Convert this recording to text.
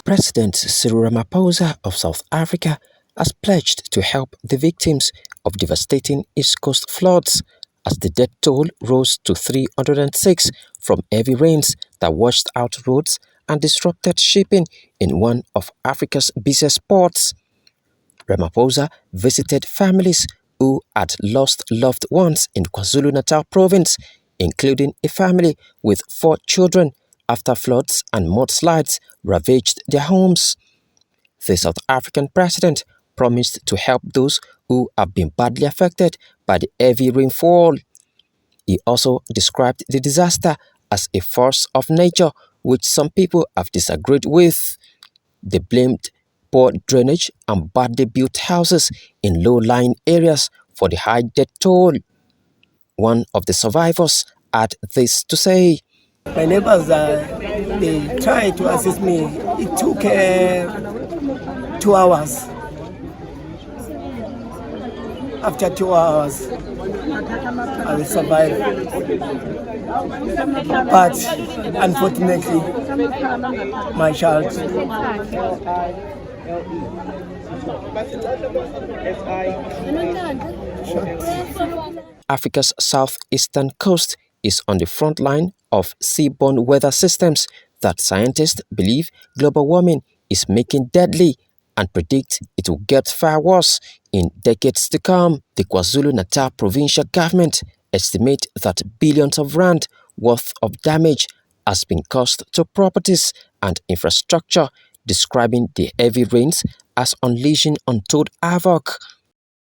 President Cyril Ramaphosa of South Africa has pledged to help the victims of devastating East Coast floods as the death toll rose to 306 from heavy rains that washed out roads and disrupted shipping in one of Africa's busiest ports. Ramaphosa visited families who had lost loved ones in KwaZulu-Natal province, including a family with 4 children, after floods and mudslides ravaged their homes. The South African president promised to help those who have been badly affected by the heavy rainfall. He also described the disaster as a force of nature which some people have disagreed with. They blamed poor drainage and badly built houses in low-lying areas for the high death toll. One of the survivors had this to say. My neighbors, they tried to assist me. It took 2 hours. After 2 hours, I will survive. But unfortunately, my child. Africa's southeastern coast is on the front line of seaborne weather systems that scientists believe global warming is making deadly and predict it will get far worse in decades to come. The KwaZulu-Natal provincial government estimates that billions of rand worth of damage has been caused to properties and infrastructure, describing the heavy rains as unleashing untold havoc.